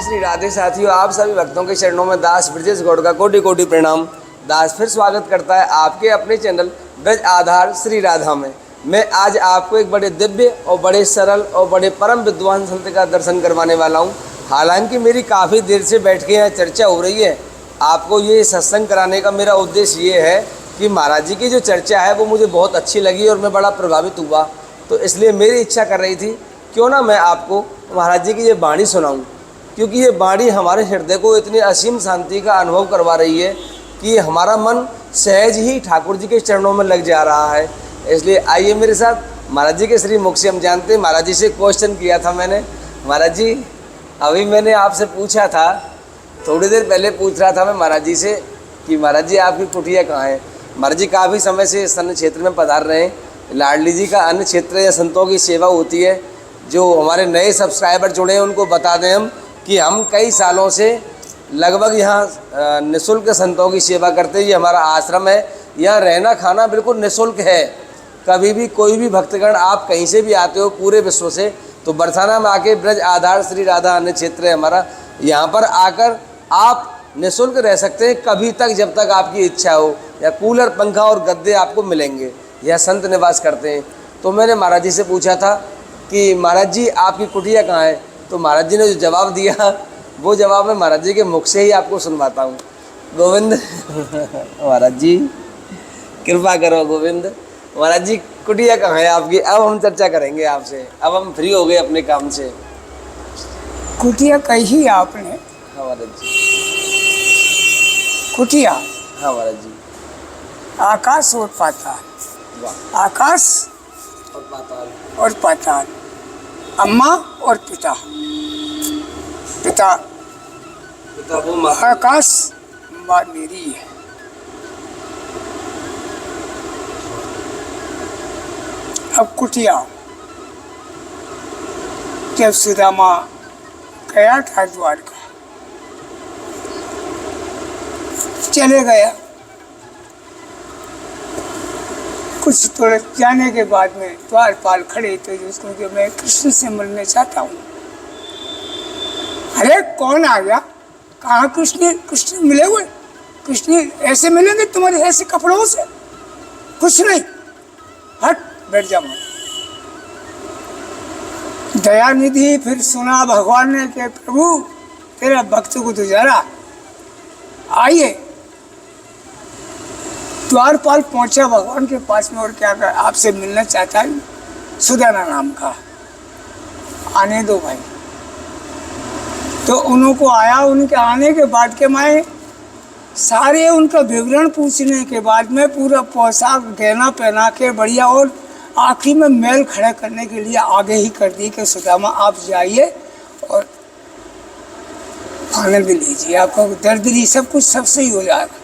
श्री राधे साथियों, आप सभी भक्तों के चरणों में दास ब्रजेश गौड़ का कोटि कोटि प्रणाम। दास फिर स्वागत करता है आपके अपने चैनल ब्रज आधार श्री राधा में। मैं आज आपको एक बड़े दिव्य और बड़े सरल और बड़े परम विद्वान संत का दर्शन करवाने वाला हूं। हालांकि मेरी काफ़ी देर से बैठ के यहाँ चर्चा हो रही है। आपको ये सत्संग कराने का मेरा उद्देश्य ये है कि महाराज जी की जो चर्चा है वो मुझे बहुत अच्छी लगी और मैं बड़ा प्रभावित हुआ। तो इसलिए मेरी इच्छा कर रही थी क्यों ना मैं आपको महाराज जी की ये वाणी सुनाऊं, क्योंकि ये वाणी हमारे हृदय को इतनी असीम शांति का अनुभव करवा रही है कि हमारा मन सहज ही ठाकुर जी के चरणों में लग जा रहा है। इसलिए आइए मेरे साथ महाराज जी के श्री मुख से हम जानते हैं। महाराज जी से क्वेश्चन किया था मैंने, महाराज जी अभी मैंने आपसे पूछा था, थोड़ी देर पहले पूछ रहा था मैं महाराज जी से कि महाराज जी आपकी कुटिया कहाँ है। महाराज जी काफ़ी समय से इस अन्य क्षेत्र में पधार रहे हैं। लाडली जी का अन्य क्षेत्र या संतों की सेवा होती है। जो हमारे नए सब्सक्राइबर जुड़े हैं उनको बता दें हम कि हम कई सालों से लगभग यहाँ निःशुल्क संतों की सेवा करते हैं। ये हमारा आश्रम है, यहाँ रहना खाना बिल्कुल निःशुल्क है। कभी भी कोई भी भक्तगण आप कहीं से भी आते हो पूरे विश्व से तो बरसाना में आके ब्रज आधार श्री राधा अन्य क्षेत्र है हमारा, यहाँ पर आकर आप निःशुल्क रह सकते हैं कभी तक जब तक आपकी इच्छा हो। या कूलर पंखा और गद्दे आपको मिलेंगे। यह संत निवास करते हैं। तो मैंने महाराज जी से पूछा था कि महाराज जी आपकी कुटिया कहाँ है, तो महाराज जी ने जो जवाब दिया वो जवाब मैं महाराज जी के मुख से ही आपको सुनवाता हूँ। गोविंद महाराज जी कृपा करो। गोविंद महाराज जी कुटिया कहाँ है आपकी? अब हम चर्चा करेंगे आपसे, अब हम फ्री हो गए अपने काम से। कुटिया कही आपने? हाँ महाराज जी। कुटिया? हाँ महाराज जी। आकाश और पाताल। वाह। आकाश और पाताल। और पाताल। अम्मा और पिता। पिता वो माँ। आकाश माँ मेरी है। अब कुटिया जब सुदामा गया था द्वारका, चले गया। कुछ थोड़े जाने के बाद में द्वारपाल खड़े तो उसको कि मैं कृष्ण से मिलने चाहता हूँ। अरे कौन आ गया? कहाँ कृष्ण? कृष्ण मिले हुए? कृष्ण ऐसे मिलेंगे तुम्हारे ऐसे कपड़ों से? कुछ नहीं, हट बैठ जा। दयानिधि फिर सुना भगवान ने कि प्रभु तेरा भक्त को तो जरा आइए। द्वारपाल पहुंचा भगवान के पास में और क्या कर आपसे मिलना चाहता है सुदाना नाम का, आने दो भाई। तो उनको आया। उनके आने के बाद के मैं सारे उनका विवरण पूछने के बाद में पूरा पोशाक गहना पहना के बढ़िया और आखिरी में मेल खड़ा करने के लिए आगे ही कर दी कि सुदामा आप जाइए और आनंद लीजिए, आपका दर्द सब कुछ सब सही हो जाएगा।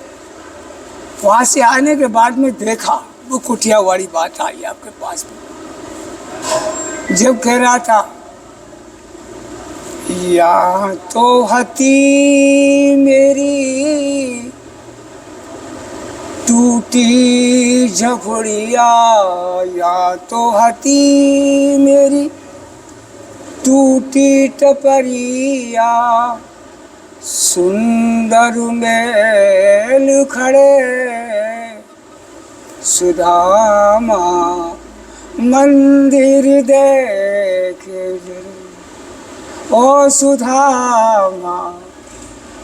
वहाँ से आने के बाद में देखा वो कुटिया वाली बात आई आपके पास में। जब कह रहा था या तो हती मेरी टूटी झोपड़िया, या तो हती मेरी टूटी टपरिया, सुंदर मेल खड़े सुदामा मंदिर देखे। ओ सुदामा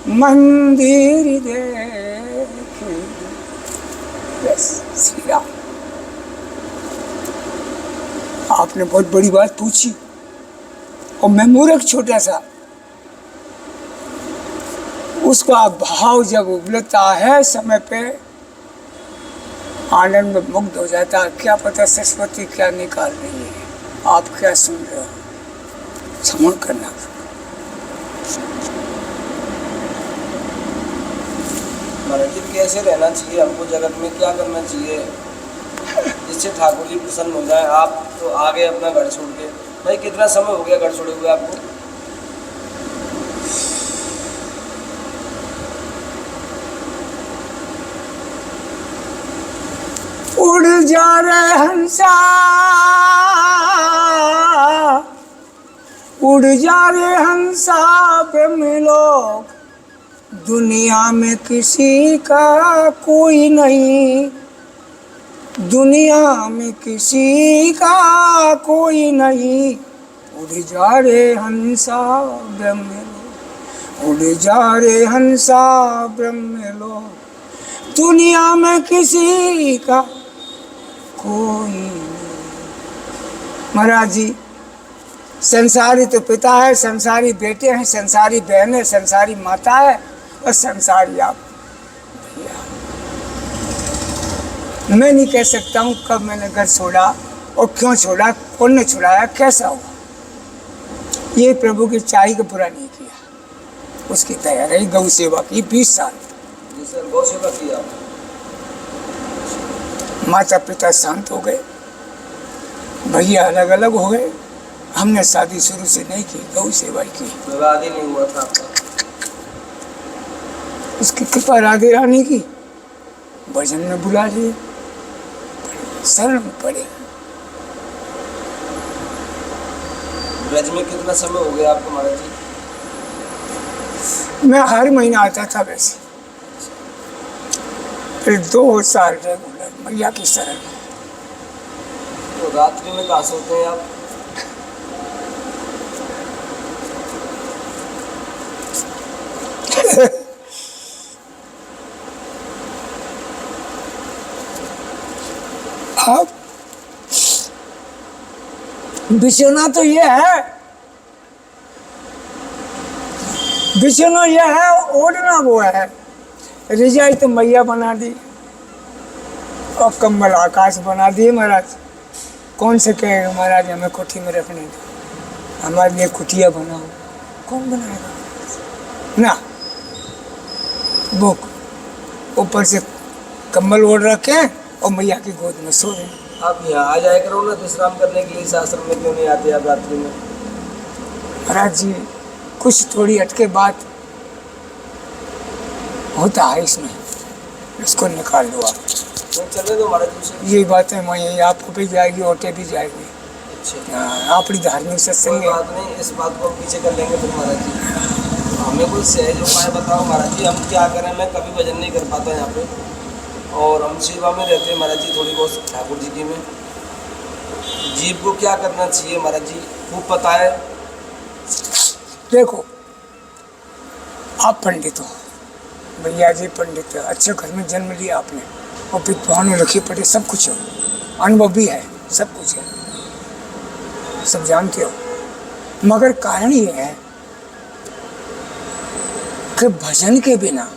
मंदिर देखे। बस श्री राम। आपने बहुत बड़ी बात पूछी और मैं मूर्ख छोटा सा। उसका भाव जब उबलता है समय पे आनंद में मुग्ध हो जाता है। क्या पता सरस्वती क्या निकाल रही है, आप क्या सुन रहे हो। क्षमा करना। महाराज जी कैसे रहना चाहिए हमको जगत में, क्या करना चाहिए जिससे ठाकुर जी प्रसन्न हो जाए? आप तो आ गए अपना घर छोड़ के। भाई कितना समय हो गया घर छोड़े हुए आपको? उड़ जा रहे हंसा उड़ जा रे हंसा ब्रह्मलोक, दुनिया में किसी का कोई नहीं, दुनिया में किसी का कोई नहीं। उड़ जा रे हंसा ब्रह्मलोक, उड़ जा रे हंसा ब्रह्मलोक, दुनिया में किसी का कोई नहीं। महाराज जी, संसारी तो पिता है, संसारी बेटे हैं, संसारी बहन है, संसारी माता है और संसारी आप भैया। मैं नहीं कह सकता हूँ कब मैंने घर छोड़ा और क्यों छोड़ा, कौन ने छुड़ाया, कैसा हुआ। ये प्रभु की चाही को पूरा नहीं किया, उसकी दया रही। गौ सेवा की 20 साल। जी सर, गौ सेवा किया। माता पिता शांत हो गए, भैया अलग अलग हो गए। हमने शादी शुरू से नहीं की, गौ सेवा की। विवाद ही नहीं हुआ था आपका। उसकी कृपा राधे रानी की, भजन में बुला लिए, शरण में पड़े। ब्रज में कितना समय हो गया आपको महाराज जी? मैं हर महीना आता था वैसे, फिर 2 साल रेगुलर मैया की शरण। तो रात्रि में कहाँ सोते हैं आप? अब बिछोना तो ये है, बिछोना ये है, ओढ़ना वो है। रिजाई तो मैया बना दी और कम्बल आकाश बना दिए महाराज। कौन से कहेगा महाराज हमें कोठी में रखने दो, हमारे लिए कुटिया बनाओ, कौन बनाएगा ना। बुक ऊपर से कम्बल ओढ़ रखे और मैया की गोद में सो रहे। आप यहाँ आ जाया करो ना विश्राम करने के लिए, इस आश्रम में क्यों नहीं आते आप रात्रि में? महाराज जी, कुछ थोड़ी अटके बात होता है इसमें, इसको निकाल दो आप। तो चलने दो महाराज जी से। यही बात है, मैं यही आपको भी जाएगी, ओटे भी जाएगी। अच्छा, आपकी धार्मिक सत्संग कोई बात नहीं, इस बात को पीछे कर लेंगे फिर महाराज जी। हमें कोई सहज उपाय बताओ महाराज जी, हम क्या करें? मैं कभी भजन नहीं कर पाता यहाँ पे, और हम सेवा में रहते हैं महाराज जी थोड़ी बहुत ठाकुर जी की में। जीव को क्या करना चाहिए महाराज जी, खूब पता है। देखो, आप पंडित हो, भैया जी पंडित है, अच्छे घर में जन्म लिया आपने और विद्वान लिखे पढ़े, सब कुछ हो, अनुभव भी है, सब कुछ है, सब जानते हो। मगर कारण ये है कि भजन के बिना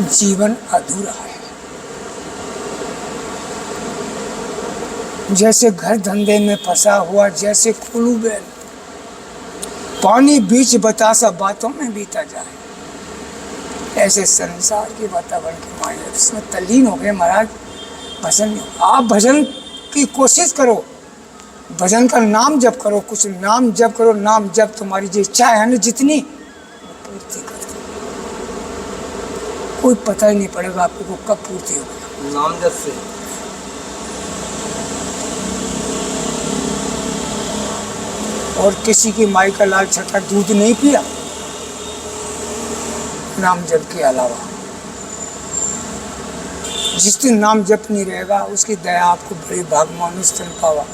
जीवन अधूरा है। जैसे घर धंधे में फंसा हुआ, जैसे कुलू बैल पानी बीच बतासा बातों में बीता जाए, ऐसे संसार के वातावरण के मायने इसमें तल्लीन हो गए महाराज। भजन, आप भजन की कोशिश करो, भजन का नाम जप करो, कुछ नाम जप करो, नाम जप तुम्हारी जो इच्छा है ना जितनी पूर्ति करो, कोई पता ही नहीं पड़ेगा आपको कब पूर्ति होगी। नाम जप से और किसी की माई का लाल छठा दूध नहीं पिया नाम जप के अलावा। जिस दिन नाम जप नहीं रहेगा उसकी दया आपको बड़ी भाग मानुष तन पावा,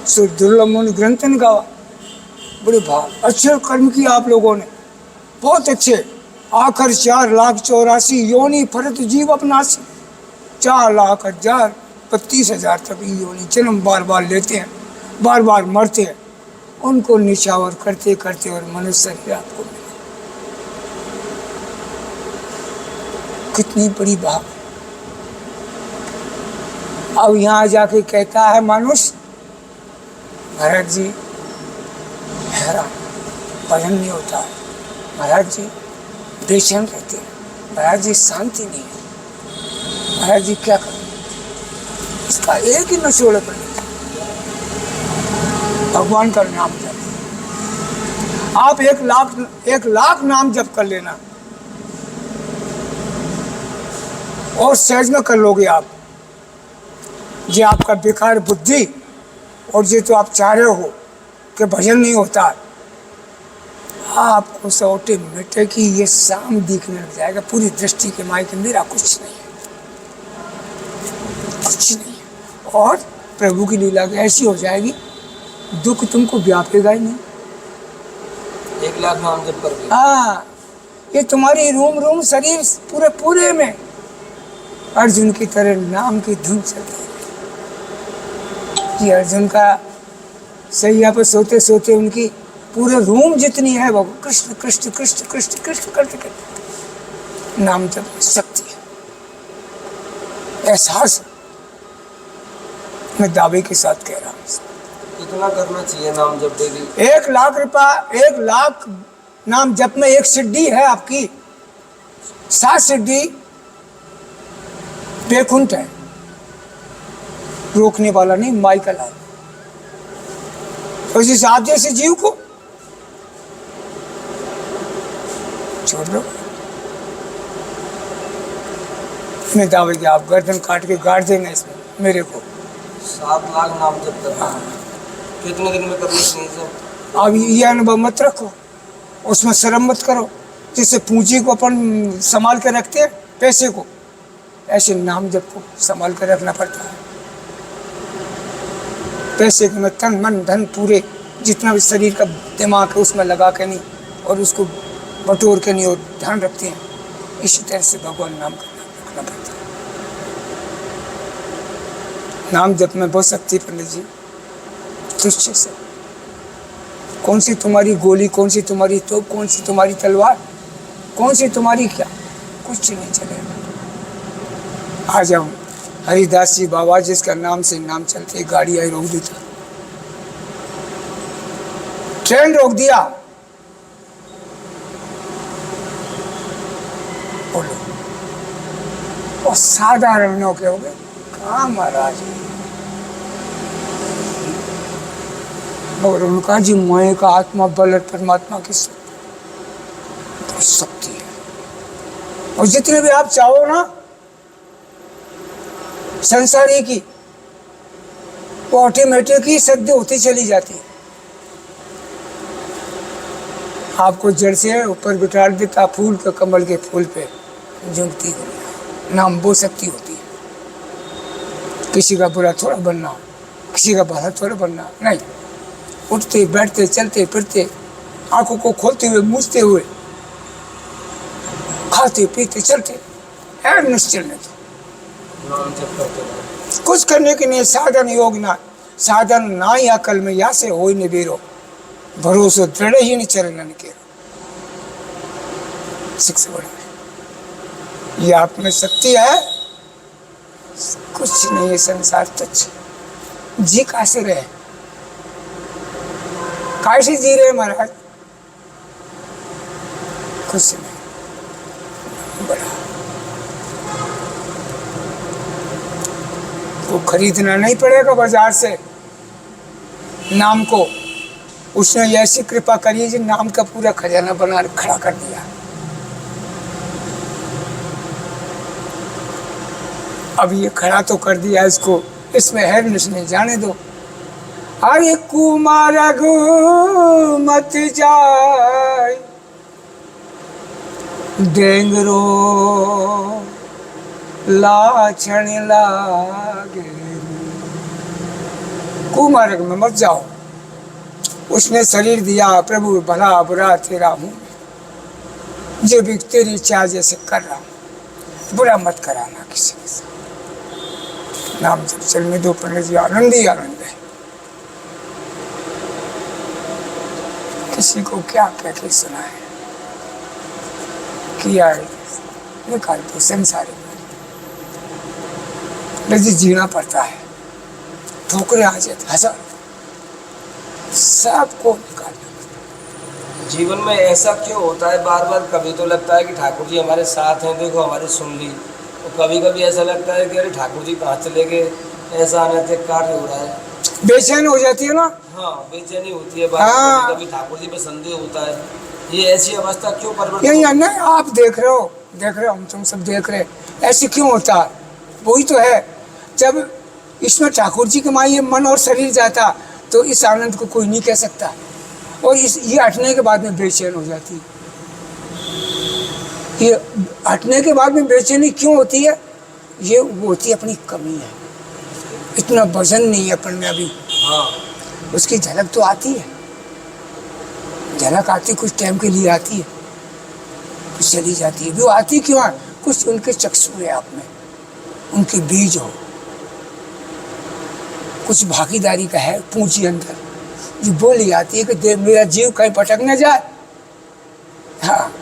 सो दुर्लभ मुनि ग्रंथन गावा। बड़े भाग अच्छे कर्म किए आप लोगों ने, बहुत अच्छे। आखिर 4,84,000 योनि फरत जीव अपनासी, 4,32,000 तक योनि जन्म बार बार लेते हैं, बार बार मरते हैं, उनको निछावर करते करते और मनुष्य शरीर आपको मिला। कितनी बड़ी बात। अब यहाँ जाके कहता है मनुष्य, महाराज जी हैरान, भजन नहीं होता है, महाराज जी बेचैन रहते हैं, महाराज जी शांति नहीं है, महाराज जी क्या करें? इसका एक ही नचोड़ पर भगवान का नाम जप। आप 1,00,000 नाम जप कर लेना और सहज में कर लोगे आप। ये आपका बेकार बुद्धि और ये तो आप चाह रहे हो कि भजन नहीं होता, आपको ऑटोमेटिक ही ये शाम दिखने लग जाएगा। पूरी दृष्टि के माई के मेरा कुछ नहीं है, कुछ नहीं है। और प्रभु की लीला ऐसी हो जाएगी, दुख तुमको व्यापेगा ही नहीं। 1 लाख नाम जप कर हाँ, ये तुम्हारी रूम रूम शरीर पूरे पूरे में अर्जुन की तरह नाम की धुन चलती है। ये अर्जुन का सैया पर सोते सोते उनकी पूरे रूम जितनी है वो कृष्ण कृष्ण कृष्ण कृष्ण कृष्ण करके नाम जप शक्ति है, एहसास मैं दावे के साथ कह रहा हूँ। कितना करना चाहिए नाम जप डेली? 1 लाख रुपया, 1 लाख नाम जप में 1 सिद्धि है आपकी। 7 सिद्धि बेकुंठ है, रोकने वाला नहीं, माई का लाल। तो इस आप जैसे जीव को छोड़ दो। मैं दावे कि आप गर्दन काट के गाड़ देंगे इसमें मेरे को। 7 लाख नाम जप करना कितने दिन में करना चाहिए सर? अब ये अनुभव मत रखो, उसमें शर्म मत करो। जैसे पूंजी को अपन संभाल कर रखते हैं पैसे को, ऐसे नाम जप को संभाल कर रखना पड़ता है। पैसे में तन मन धन पूरे जितना भी शरीर का दिमाग है उसमें लगा के नहीं, और उसको बटोर के नहीं, और ध्यान रखते हैं। इसी तरह से भगवान नाम रखना पड़ता है। नाम जप में बहुत शक्ति पंडित जी, तुच्छ से। कौन सी तुम्हारी गोली, कौन सी तुम्हारी तोप, कौन सी तुम्हारी तलवार, कौन सी तुम्हारी क्या, कुछ नहीं चलेगा। आ जाओ हरिदास जी बाबा जिसका नाम से नाम चलते, गाड़ी आई रोक दी, ट्रेन रोक दिया, बोलो, और साधारण हो गए कहाँ महाराज। और उनका जी मोह का आत्मा बल और परमात्मा की शक्ति है। और जितने भी आप चाहो ना संसारी की, वो ऑटोमेटिक ही सिद्ध होती चली जाती है। आपको जड़ से ऊपर बिठा देता फूल के, कमल के फूल पे झुकती नाम वो शक्ति होती है। किसी का बुरा थोड़ा बनना, किसी का भला थोड़ा बनना नहीं। उठते बैठते चलते फिरते, आंखों को खोलते हुए मूझते हुए, खाते पीते चलते निश्चल में कुछ करने के लिए साधन योग ना, साधन ना या कल में या से हो न बेरो, भरोसो दृढ़ ही नहीं चरण के शिक्षा बड़ा। ये आप में शक्ति है, कुछ नहीं है संसार तुच्छ। जी कैसे रहे, कैसे जी रहे महाराज, कुछ नहीं बड़ा। तो खरीदना नहीं पड़ेगा बाजार से नाम को। उसने ऐसी कृपा करी जी नाम का पूरा खजाना बना खड़ा कर दिया। अब ये खड़ा तो कर दिया, इसको इसमें है नहीं, जाने दो। अरे कुमार रघु मत जाय डेंगरो लाछन लागे, कुमार्ग में मत जाओ। उसने शरीर दिया प्रभु भला बुरा तेरा हूँ, जो भी तेरी इच्छा जैसे कर रहा हूँ, बुरा मत कराना किसी के साथ। नाम जब चलने दो पंडित जी, आनंद ही आनंद है। किसी को क्या कह के सुना है, किया है, निकाल दो संसार में। जीना पड़ता है, ठोकरे आ जाते हजार, सबको निकालना। जीवन में ऐसा क्यों होता है बार बार? कभी तो लगता है कि ठाकुर जी हमारे साथ हैं, देखो हमारी सुन ली, और कभी कभी ऐसा लगता है कि अरे ठाकुर जी कहाँ चले गए, ऐसा अनैतिक कार्य हो रहा है, बेचैन हो जाती है ना। हाँ, बेचैनी होती है, हाँ। कभी ठाकुर जी पे संदेह होता है। ये ऐसी अवस्था क्यों परिवर्तन? नहीं, आप देख रहे हो, हम तुम सब देख रहे, ऐसे क्यों होता है? वही तो है, जब इसमें ठाकुर जी के माँ ये मन और शरीर जाता, तो इस आनंद को कोई नहीं कह सकता। और ये हटने के बाद में बेचैन हो जाती है। ये हटने के बाद में बेचैनी क्यों होती है? ये वो होती है अपनी कमी है, इतना वजन नहीं है अपन में अभी। उसकी झलक तो आती है, झलक आती कुछ टाइम के लिए आती है, कुछ चली जाती है। वो आती क्यों है? कुछ उनके चक्षु है आप में, उनके बीज हो, कुछ भागीदारी का है पूंजी अंदर, जो बोली आती है कि मेरा जीव कहीं भटक न जाए। हाँ,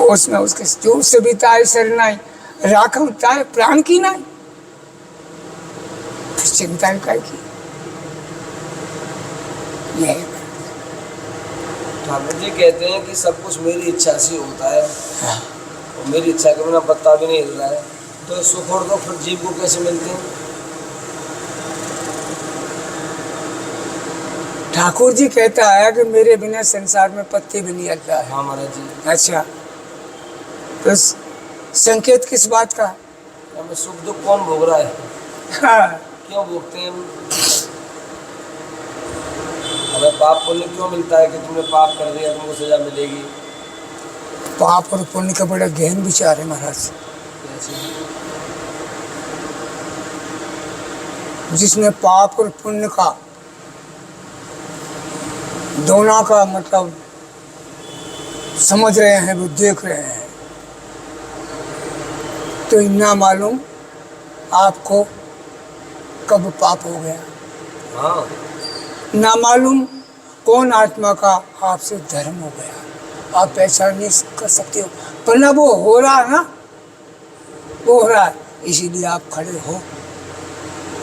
उसमें उसके जो से बिताए सरनाई, राखम ताए प्राण की नाई, फिर चिंता काय की। यही ठाकुर जी कहते हैं कि सब कुछ मेरी इच्छा से होता है। हाँ। और मेरी इच्छा के बिना पत्ता भी नहीं हिल रहा है, तो सुख और दुख फिर जीव को कैसे मिलते हैं? ठाकुर जी कहता है कि मेरे बिना संसार में पत्ते भी नहीं हिलता है। हाँ महाराज जी। अच्छा, तो संकेत किस बात का? हमें सुख दुख कौन भोग रहा है? हाँ। क्यों भोगते हैं हम? हमें पाप पुण्य क्यों मिलता है कि तुमने पाप कर दिया तुमको सजा मिलेगी? पाप और पुण्य का बड़ा गहन विचार है महाराज। जिसने पाप और पुण्य का दोनों का मतलब समझ रहे हैं, वो देख रहे हैं, तो इतना मालूम आपको कब पाप हो गया। हाँ। ना मालूम कौन आत्मा का आपसे धर्म हो गया, आप पहचान नहीं कर सकते हो। पर ना वो हो रहा है ना, वो हो रहा है, इसीलिए आप खड़े हो,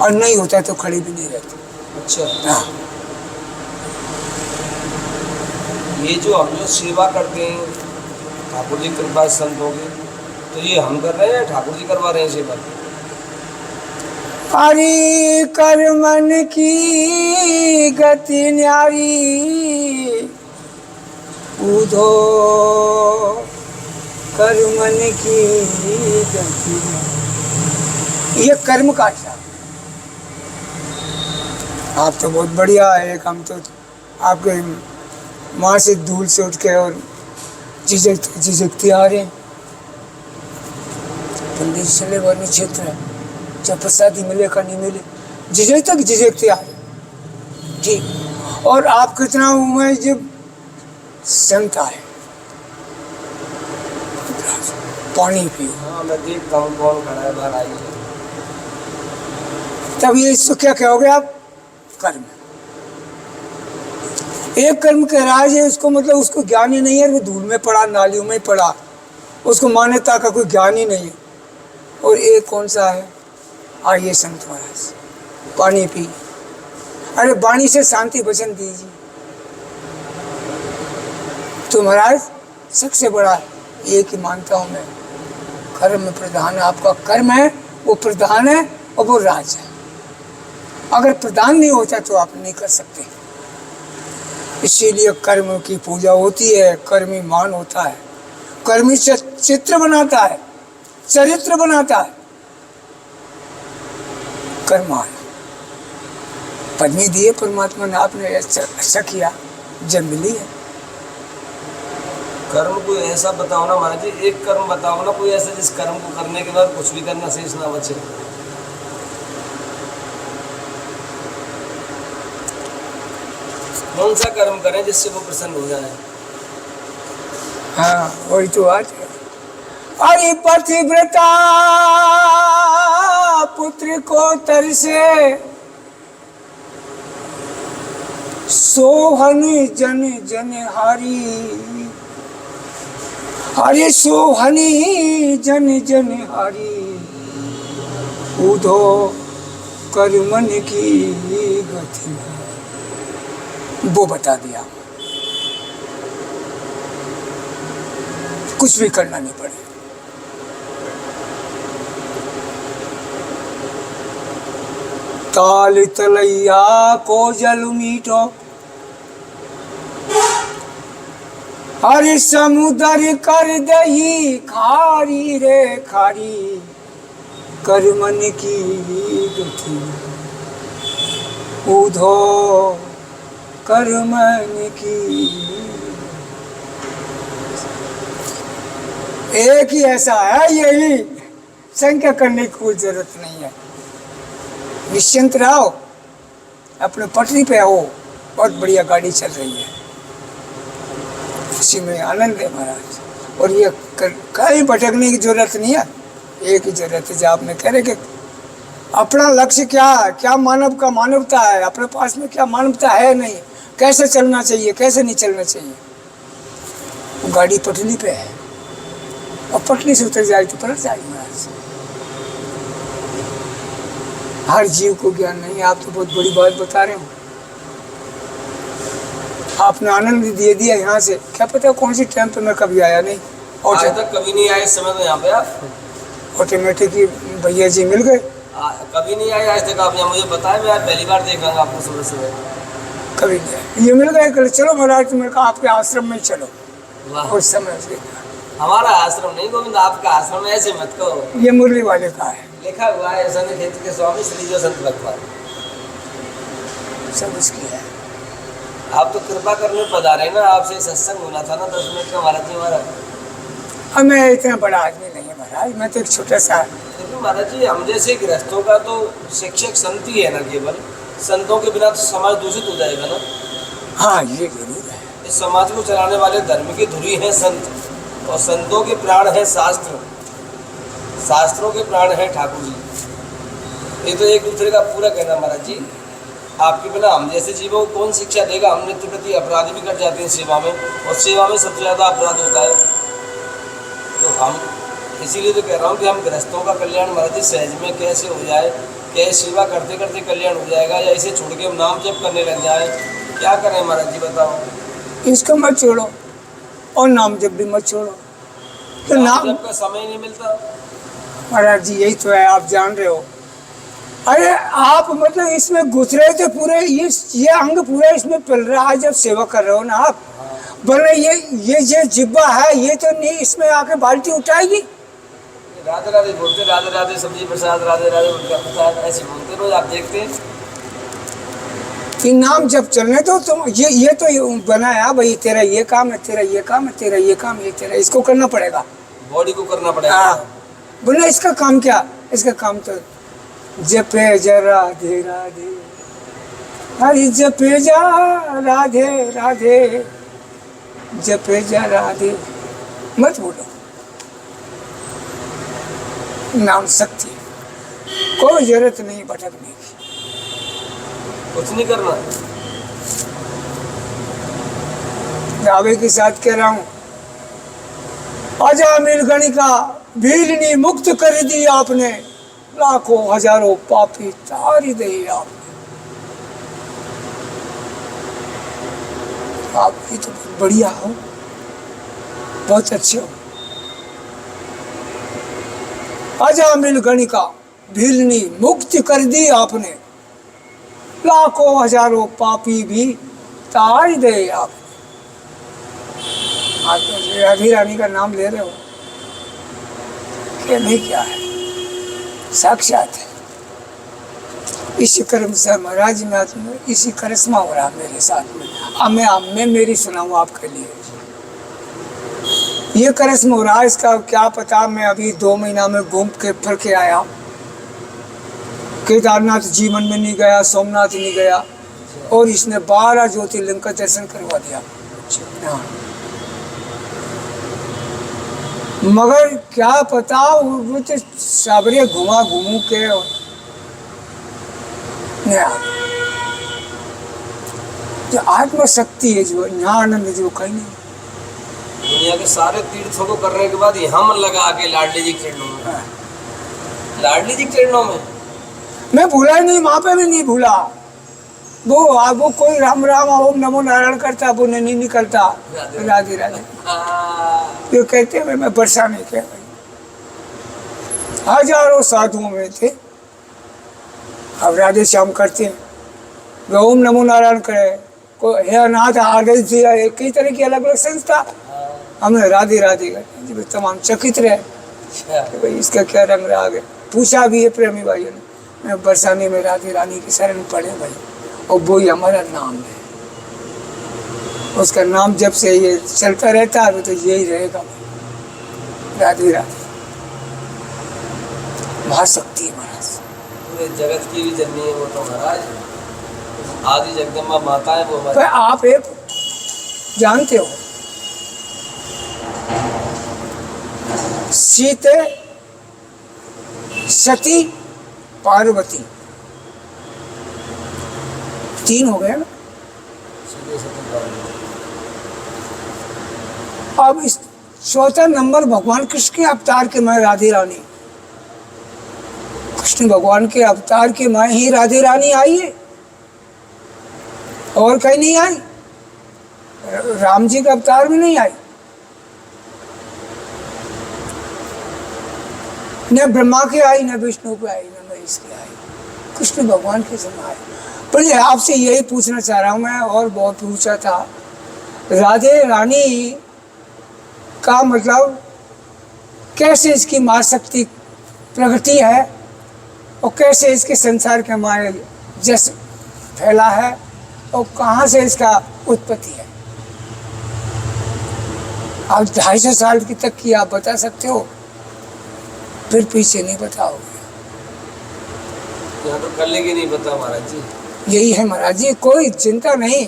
और नहीं होता तो खड़े भी नहीं रहते। अच्छा। हाँ। ये जो हम जो सेवा करते हैं ठाकुर जी कृपा संतों की, तो ये हम कर रहे हैं, ठाकुर जी करवा रहे हैं सेवा? हरि कर मन की गति न्यारी, उधो कर मन की गति। ये कर्म का क्या? आप तो बहुत बढ़िया है। एक हम तो आपके माँ से धूल से उठ के और झिझकते आ रहे हैं। पंडित चले वर्णी क्षेत्र है, जब प्रसादी मिले का नहीं मिले, झिझक तक झिझकते आ रहे। ठीक। और आप कितना उम्र जब संत आए, पानी पियो। हाँ, मैं देखता हूँ कौन खड़ा है बाहर, आइए। तब ये इसको क्या कहोगे आप? कर्म। एक कर्म के राज है, उसको मतलब उसको ज्ञान ही नहीं है, वो धूल में पड़ा, नालियों में पड़ा, उसको मान्यता का कोई ज्ञान ही नहीं है। और एक कौन सा है? आइए संत महाराज, पानी पी। अरे वाणी से शांति वचन दीजिए। तो महाराज सबसे बड़ा एक ही मानता हूँ मैं, कर्म में प्रधान है। आपका कर्म है वो प्रधान है और वो राज है। अगर प्रधान नहीं होता तो आप नहीं कर सकते। इसीलिए कर्म की पूजा होती है, कर्मी मान होता है, कर्मी चित्र बनाता है, चरित्र बनाता है। कर्मान पत्नी दिए परमात्मा ने, आपने अच्छा किया, जब मिली है। कर्म कोई ऐसा बताओ ना महाराज जी, एक कर्म बताओ ना कोई ऐसा जिस कर्म को करने के बाद कुछ भी करना शेष ना बचे। कौन सा कर्म करें जिससे वो प्रसन्न हो जाए? हाँ, वही तो आज है। अरे पतिव्रता पुत्र को तरसे, सोहन जन जन हारी। अरे सोहनी जन जन हारी, उधो कर मन की गति। वो बता दिया, कुछ भी करना नहीं पड़े। ताल तलैया को जल मीठो, हरे समुद्र कर दही खारी रे खारी, कर मन की गति। उधो कर्मन की। एक ही ऐसा है, यही संख्या करने की कोई जरूरत नहीं है। निश्चिंत रहो, अपने पटरी पे हो, बहुत बढ़िया गाड़ी चल रही है, उसी में आनंद है महाराज। और ये कहीं भटकने की जरूरत नहीं है, एक ही जरूरत है जो आपने कह रहे कि अपना लक्ष्य क्या है, क्या मानव का मानवता है, अपने पास में क्या मानवता है नहीं, कैसे चलना चाहिए, कैसे नहीं चलना चाहिए। वो गाड़ी पटरी पे है और पटरी से उतर जाए तो पलट जाएगी महाराज। हर जीव को ज्ञान नहीं है, आप तो बहुत बड़ी बात बता रहे हो। आपने आनंद दे दिया यहाँ से, क्या पता कौन सी टाइम पे मैं कभी आया नहीं। आज तक कभी नहीं आए इस समय में यहाँ पे आप। ऑटोमेटिक ही भैया जी मिल गए। कभी नहीं आए आज तक आप यहाँ, मुझे बताया, मैं आज पहली बार देख रहा हूँ आपको सुबह सुबह। कभी नहीं आए, ये मिल गए, कल चलो महाराज, तो मैंने कहा आपके आश्रम में चलो। उस समय से हमारा आश्रम नहीं गोविंद, आपका आश्रम है, ऐसे मत कहो। ये मुरली वाले का है, लिखा हुआ है सन क्षेत्र के स्वामी श्री जो संत भगवान, सब उसकी है। आप तो कृपा करने पधारे ना, आपसे सत्संग होना था ना 10 मिनट का महाराज जी हमारा। अब मैं इतना बड़ा आदमी नहीं है महाराज, मैं तो एक छोटा सा। लेकिन महाराज जी हम जैसे गृहस्थों का तो शिक्षक संत ही है ना, केवल संतों के बिना तो समाज दूषित हो जाएगा ना। हाँ ये जरूर है। इस समाज को चलाने वाले धर्म की धुरी है संत, और संतों के प्राण है शास्त्र, शास्त्रों के प्राण है ठाकुर जी। ये तो एक दूसरे का पूरा कहना महाराज जी। आपके बिना हम जैसे जीवों को कौन शिक्षा देगा। हम नित्य प्रति अपराध भी कर जाते हैं सेवा में, और सेवा में सबसे ज़्यादा अपराध होता है। तो हम इसीलिए तो कह रहा हूँ कि हम गृहस्थों का कल्याण महाराज जी सहज में कैसे हो जाए, कैसे सेवा करते करते कल्याण हो जाएगा, या इसे छोड़ के हम नाम जप करने लग जाए, क्या करें महाराज जी बताओ। इसको मत छोड़ो और नाम जब भी मत छोड़ो, तो नाम जप का समय नहीं मिलता महाराज जी, यही तो है, आप जान रहे हो। अरे आप मतलब इसमें घुस रहे थे पूरे, ये अंग पूरा इसमें पल रहा है जब सेवा कर रहे हो ना आप। बोले ये जिब्बा है, ये तो नहीं इसमें आके बाल्टी उठाएगी। राधे राधे बोलते, राधे राधे सब्जी प्रसाद, राधे राधे उनका प्रसाद, ऐसे बोलते रोज आप देखते हैं। कि नाम जब चलने तो तुम ये तो बनाया भाई, तेरा ये काम है, तेरा ये काम है, तेरा ये काम, ये तेरा, इसको करना पड़ेगा, बॉडी को करना पड़ेगा। हाँ बोले इसका काम क्या, इसका काम तो जपे जा राधे राधे, हरि जपे जा राधे राधे, जपे जा राधे, मत बोलो। नाम शक्ति, कोई जरूरत नहीं भटकने की, कुछ नहीं करना। दावे के साथ कह रहा हूं, आजा मिल गणिका भीलनी मुक्त कर दी आपने, लाखों हजारों पापी तार दे आपने। आप भी तो बढ़िया हो, बहुत अच्छे हो। आजा मिल गणिका भीलनी मुक्त कर दी आपने, लाखों हजारों पापी भी तार दे आपने। आप तो राधी रानी का नाम ले रहे हो, क्या नहीं क्या है, साक्षात है। इसी कर्म से महाराज में इसी करिश्मा हो रहा मेरे साथ में। अब मैं मेरी सुनाऊँ आपके लिए, ये करिश्मा हो रहा है, इसका क्या पता। मैं अभी 2 महीना में घूम के फिर के आया, केदारनाथ जीवन में नहीं गया, सोमनाथ नहीं गया, और इसने 12 ज्योतिर्लिंग का दर्शन करवा दिया। हाँ। मगर क्या पता वो तो साबरे घूमू के और जो आत्मशक्ति है, जो ज्ञान है, जो कहीं नहीं। दुनिया के सारे तीर्थों को करने के बाद यहाँ मन लगा के लाडली जी के चरणों में, लाडली जी के चरणों में मैं भूला ही नहीं, वहां पे भी नहीं भूला। वो कोई राम राम ओम नमो नारायण करता, वो नहीं निकलता राधे राधे ये कहते हुए मैं बरसा नहीं कह रही। हजारों साधुओं में थे, अब राधे श्याम करते हैं, वे ओम नमो नारायण करे, कोई है अनाथ आदर्श दिया, कई तरह की अलग अलग संस्था, हमने राधे राधे करते हैं। तमाम चकित रहे भाई इसका क्या रंग रहा है। पूछा भी है प्रेमी भाइयों ने, मैं बरसाने में राधे रानी की शरण पड़े भाई, और वही हमारा नाम है। उसका नाम जब से ये चलता रहता है तो यही रहेगा, राधे राधे। महाशक्ति है महाराज, पूरे जगत की भी जननी है वो तो महाराज, आदि जगदम्बा माता है वो हमारी। पर आप एक जानते हो, सीते, सती, पार्वती, 3 हो गए ना। सीधे सती पार्वती। अब इस चौथा नंबर भगवान कृष्ण के अवतार के माँ राधे रानी, कृष्ण भगवान के अवतार के माँ ही राधे रानी आई है, और कहीं नहीं आई। राम जी का अवतार भी नहीं आई, न ब्रह्मा के आई, न विष्णु के आई, न महेश के आई, कृष्ण भगवान के समय आई। पर ये आपसे यही पूछना चाह रहा हूँ मैं, और बहुत पूछा था, राधे रानी का मतलब कैसे इसकी माँ शक्ति प्रगति है, और कैसे इसके संसार के माए जस फैला है, और कहाँ से इसका उत्पत्ति है। आप 250 साल की तक की आप बता सकते हो, फिर पीछे नहीं बताओगे। यहाँ तो कर लेगी नहीं पता महाराज जी। यही है महाराज जी, कोई चिंता नहीं।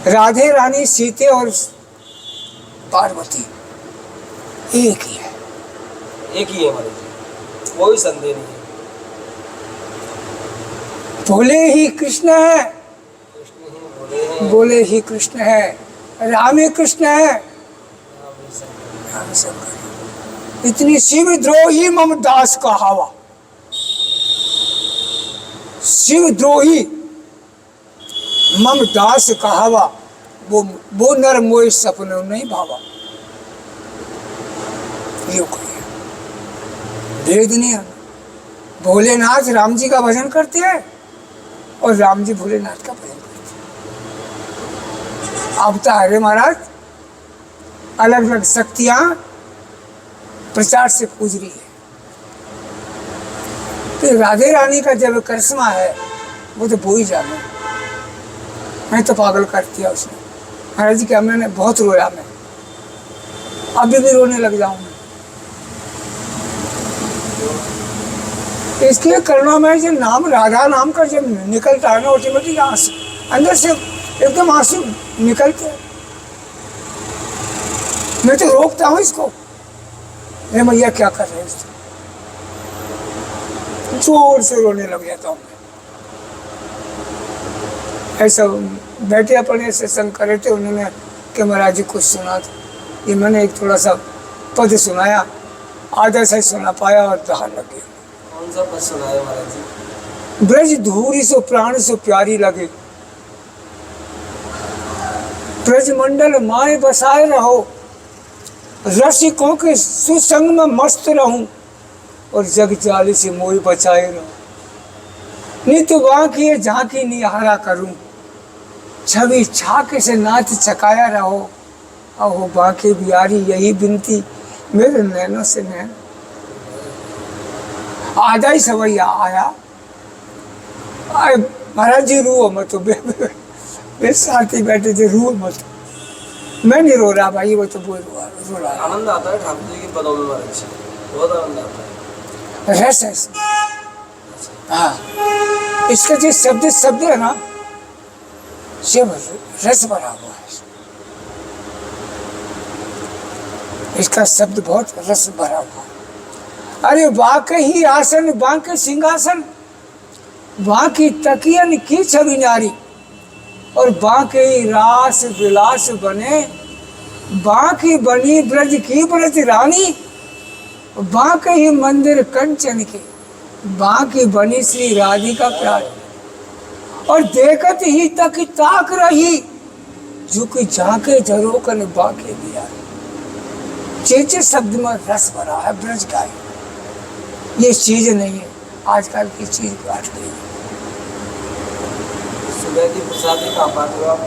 राधे रानी, सीते और पार्वती एक ही है, एक ही है महाराज जी, कोई संदेह नहीं है। बोले ही कृष्ण है, कृष्ण ही बोले हैं, बोले ही कृष्ण है, राम ही कृष्ण है, राम ही शंकर। राम शंकर। इतनी शिव द्रोही मम दास कहावा, शिव द्रोही मम दास कहावा, वो नर मोह सपनों नहीं भावा। ये कहिए, भेद नहीं है। भोलेनाथ राम जी का भजन करते हैं, और राम जी भोलेनाथ का भजन करते हैं। अवतार है महाराज, अलग अलग शक्तियां प्रचार से पूज रही है। तो राधे रानी का जब करिश्मा है, वो तो वो ही जाने। मैं तो पागल कर दिया उसने महाराज जी, क्या मैंने बहुत रोया, मैं अभी भी रोने लग जाऊंगा। इसलिए करना मैं जो नाम, राधा नाम का जब निकलता है ना, ऑटोमेटिक आंसू अंदर से एकदम आंसू निकलते हैं। मैं तो रोकता हूँ इसको, ये भैया क्या कर रहे हैं, इसको जोर से रोने लग जाता हूँ। ऐसा बैठे अपने सत्संग कर रहे थे, उन्होंने कि महाराज जी कुछ सुना था, ये मैंने एक थोड़ा सा पद सुनाया, आधा से सुना पाया और दहाड़ लग गया। कौन सा पद सुनाए महाराज जी? ब्रज धूरी सो प्राण सो प्यारी लगे, ब्रज मंडल माए बसाए रहो, रसिकों के सुसंग में मस्त रहूं, और जग जाली से मोह बचाए रहो। नित बांकी झांकी निहारा करूं, छवि छाके से नाच चकाया रहो। अहो बांके बिहारी यही बिनती, मेरे नैनों से नैन। आधा ही सवैया आया, आए महाराज जी रो मत, मेरे साथ ही बैठे थे, रो मत। मैं नहीं रो रहा भाई, वो तो बोल रो रहा है। आनंद आता है ठाकुर जी के पदों में महाराज जी, बहुत आनंद आता है। रस है। हाँ, इसका जो शब्द है ना, शिव रस भरा हुआ है। इसका शब्द बहुत रस भरा हुआ है। अरे वाकई आसन, बांके सिंहासन, बांकी तकियन की छवि नारी, और बांके रास विलास बने, बांकी बनी ब्रज की ब्रज रानी, बांके ही मंदिर कंचन के, बांकी बनी श्री राधिका प्यारी। और देखत ही तक ताक रही, झुक झांके झरोकन बांके दिया। चेचे शब्द में रस भरा है ब्रज का। ये चीज नहीं है आजकल की चीज काट गई। सुबह की प्रसादी कहाँ पाते हो आप?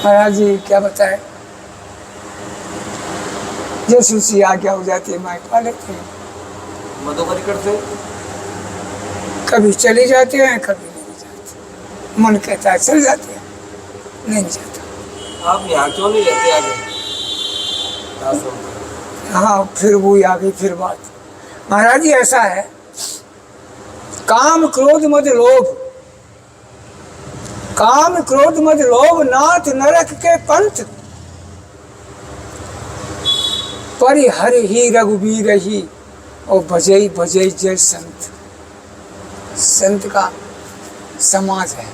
महाराज जी क्या बताए, जैसे उसी आज्ञा हो जाती है माँ पा लेते हैं। मदोकरी करते हैं? कभी चले जाते हैं कभी नहीं जाते, मन कहता है चल जाते हैं, नहीं जाता। आप यहाँ क्यों नहीं रहते आगे आश्रम में? हाँ फिर वही आ गई फिर बात। महाराज जी ऐसा है, काम क्रोध मद लोभ, काम क्रोध मद लोभ नाथ नरक के पंथ, परि हरि ही रघुबीर ही और भजई भजई जय संत। संत का समाज है।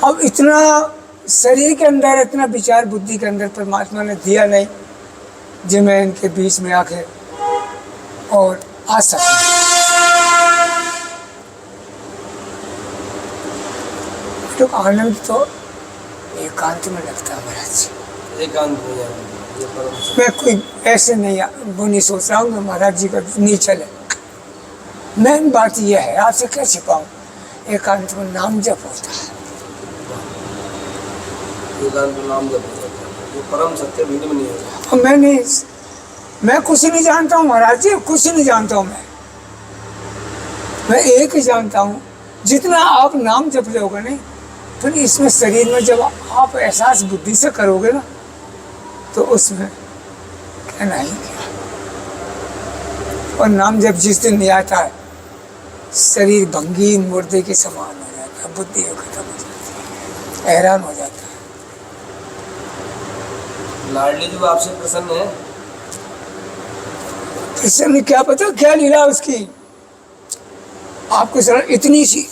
अब इतना शरीर के अंदर इतना विचार बुद्धि के अंदर परमात्मा ने दिया नहीं जो मैं इनके बीच में आके और आ सकूं। तो आनंद तो एकांत में लगता है महाराज जी। एकांत में ये परम सुख। मैं कोई ऐसे नहीं वो नहीं सोच रहा हूँ कि महाराज जी का नहीं चले। मेन बात यह है, आपसे क्या छिपाऊं, एकांत में नाम जप होता है। एकांत में नाम जप होता है, ये परम सत्य भीड़ में नहीं होता। और मैं कुछ नहीं जानता हूँ महाराज जी, कुछ नहीं जानता हूँ मैं एक ही जानता हूँ, जितना आप नाम जप लोगे नहीं फिर इसमें शरीर में जब आप एहसास बुद्धि से करोगे ना तो उसमें कहना ही क्या। और नाम जब जिस दिन नहीं आता है शरीर भंगीन मुर्दे के समान हो जाता है, बुद्धि खत्म हो जाती है, हैरान हो जाता है। लाडली जी आपसे प्रसन्न है? प्रसन्न क्या पता क्या लीला उसकी, आपको सर इतनी सी,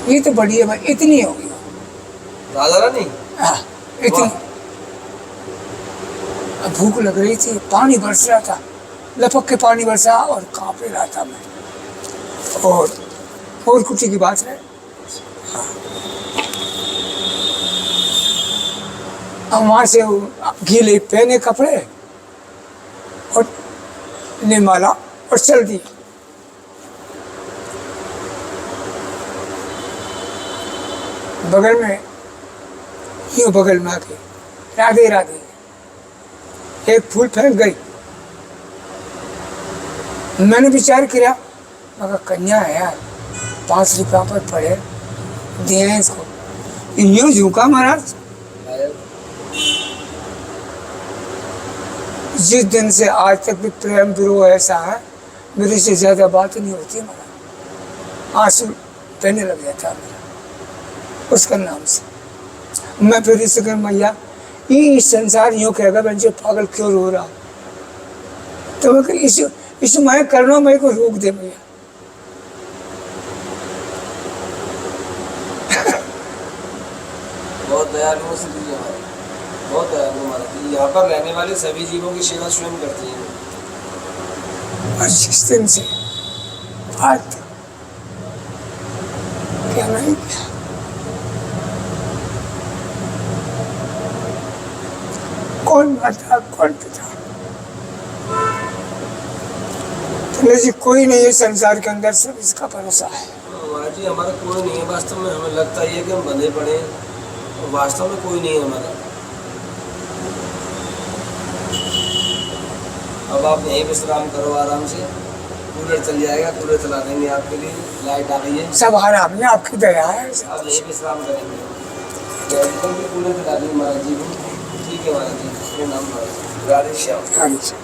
ये तो बड़ी है भाई, इतनी होगी राधा रानी। हाँ इतनी। अब भूख लग रही थी, पानी बरस रहा था, लपक के पानी बरसा और कांप रहा था मैं। और कुछ की बात है। हाँ। अब वहाँ से गीले पहने कपड़े और निमाला और चल दी। बगल में यूँ बगल में आके राधे राधे एक फूल फेंक गई। मैंने विचार किया मगर कन्या है यार, 5 रुपया पर पड़े दिए हैं इसको, यूँ झुका महाराज। जिस दिन से आज तक भी प्रेम विरोह ऐसा है, मेरे से ज्यादा बात नहीं होती महाराज। आंसू बहने लग गया था मेरा उसका नाम से। मैं फिर इसे कर मैया ये संसार यूँ कहेगा बच्चे पागल क्यों रो रहा, तो मैं इस मैं करना मैं को रोक दे भैया। बहुत दयालु श्री जी हमारे, बहुत दयालु हमारे। यहाँ पर रहने वाले सभी जीवों की सेवा स्वयं करती है। और जिस दिन से आज तक क्या नहीं किया, कौन माता कौन पिता, तो जी कोई नहीं है संसार के अंदर, सब इसका भरोसा है। महाराज जी हमारा कोई नहीं है वास्तव में, हमें लगता ही है कि हम बंधे पड़े हैं, वास्तव में कोई नहीं है हमारा। अब आप यहीं विश्राम करो आराम से, कूलर चल जाएगा, कूलर चला देंगे आपके लिए, लाइट आ गई है, सब आराम है, आपकी दया है। आप यहीं विश्राम करेंगे। कूलर चला देंगे महाराज जी को। ठीक है महाराज जी, मेरा नाम महाराज राधे श्याम। हाँ जी।